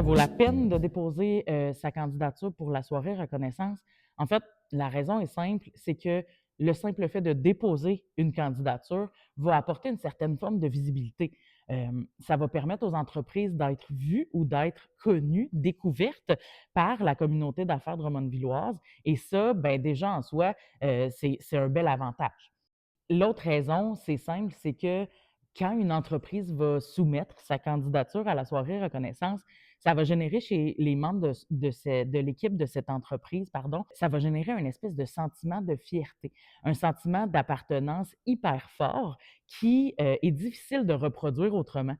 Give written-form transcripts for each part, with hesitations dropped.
vaut la peine de déposer sa candidature pour la soirée reconnaissance? En fait, la raison est simple, c'est que le simple fait de déposer une candidature va apporter une certaine forme de visibilité. Ça va permettre aux entreprises d'être vues ou d'être connues, découvertes par la communauté d'affaires drummondvilloise. Et ça, ben déjà en soi, c'est un bel avantage. L'autre raison, c'est simple, c'est que quand une entreprise va soumettre sa candidature à la soirée reconnaissance, ça va générer chez les membres de l'équipe de cette entreprise, pardon, ça va générer une espèce de sentiment de fierté, un sentiment d'appartenance hyper fort qui est difficile de reproduire autrement.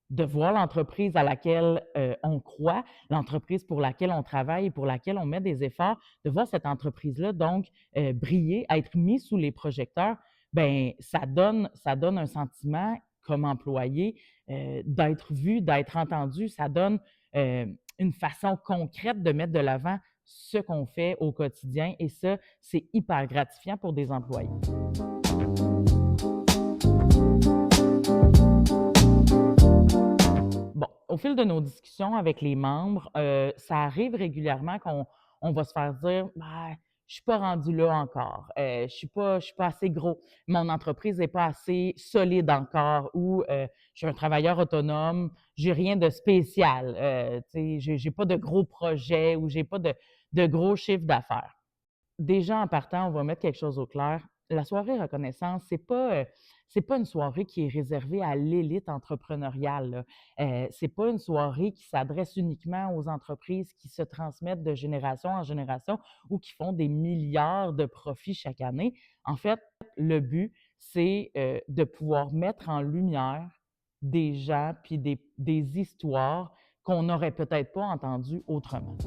De voir l'entreprise à laquelle on croit, l'entreprise pour laquelle on travaille et pour laquelle on met des efforts, de voir cette entreprise-là donc briller, être mise sous les projecteurs, ben ça donne un sentiment comme employé d'être vu, d'être entendu. Ça donne euh, une façon concrète de mettre de l'avant ce qu'on fait au quotidien et ça, c'est hyper gratifiant pour des employés. Bon, au fil de nos discussions avec les membres, ça arrive régulièrement qu'on va se faire dire: «Ben, je suis pas rendu là encore, je suis pas assez gros, mon entreprise n'est pas assez solide encore» ou «Je suis un travailleur autonome, j'ai rien de spécial, tu sais, j'ai pas de gros projets ou j'ai pas de gros chiffres d'affaires». Déjà, en partant, on va mettre quelque chose au clair. La soirée reconnaissance, c'est pas une soirée qui est réservée à l'élite entrepreneuriale, là. C'est pas une soirée qui s'adresse uniquement aux entreprises qui se transmettent de génération en génération ou qui font des milliards de profits chaque année. En fait, le but, c'est, de pouvoir mettre en lumière des gens puis des histoires qu'on n'aurait peut-être pas entendues autrement.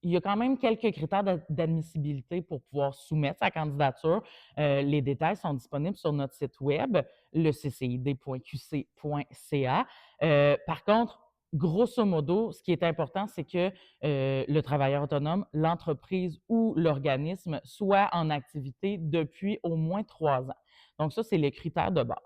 Il y a quand même quelques critères d'admissibilité pour pouvoir soumettre sa candidature. Les détails sont disponibles sur notre site web, le ccid.qc.ca. Par contre, grosso modo, ce qui est important, c'est que le travailleur autonome, l'entreprise ou l'organisme soit en activité depuis au moins 3 ans. Donc ça, c'est les critères de base.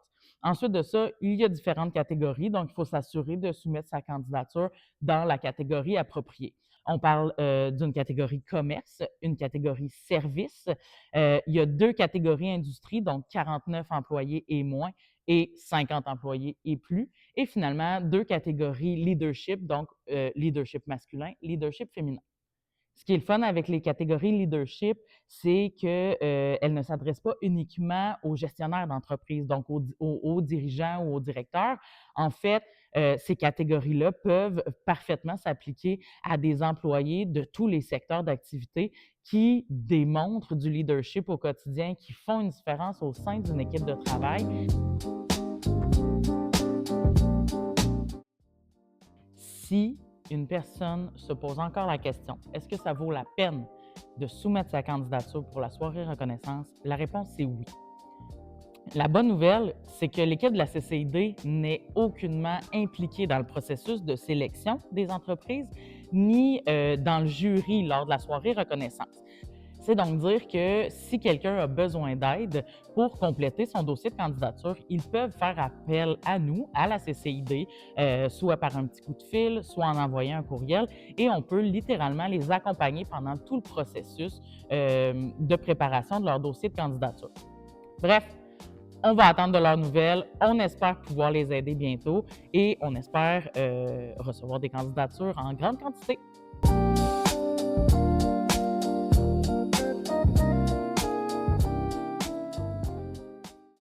Ensuite de ça, il y a différentes catégories, donc il faut s'assurer de soumettre sa candidature dans la catégorie appropriée. On parle d'une catégorie commerce, une catégorie service. Il y a 2 catégories industrie, donc 49 employés et moins et 50 employés et plus. Et finalement, 2 catégories leadership, donc leadership masculin, leadership féminin. Ce qui est le fun avec les catégories leadership, c'est qu'elles ne s'adressent pas uniquement aux gestionnaires d'entreprise, donc aux dirigeants ou aux directeurs. En fait, ces catégories-là peuvent parfaitement s'appliquer à des employés de tous les secteurs d'activité qui démontrent du leadership au quotidien, qui font une différence au sein d'une équipe de travail. Si une personne se pose encore la question, est-ce que ça vaut la peine de soumettre sa candidature pour la soirée reconnaissance? La réponse, c'est oui. La bonne nouvelle, c'est que l'équipe de la CCID n'est aucunement impliquée dans le processus de sélection des entreprises, ni dans le jury lors de la soirée reconnaissance. C'est donc dire que si quelqu'un a besoin d'aide pour compléter son dossier de candidature, ils peuvent faire appel à nous, à la CCID, soit par un petit coup de fil, soit en envoyant un courriel, et on peut littéralement les accompagner pendant tout le processus de préparation de leur dossier de candidature. Bref, on va attendre de leurs nouvelles, on espère pouvoir les aider bientôt et on espère recevoir des candidatures en grande quantité.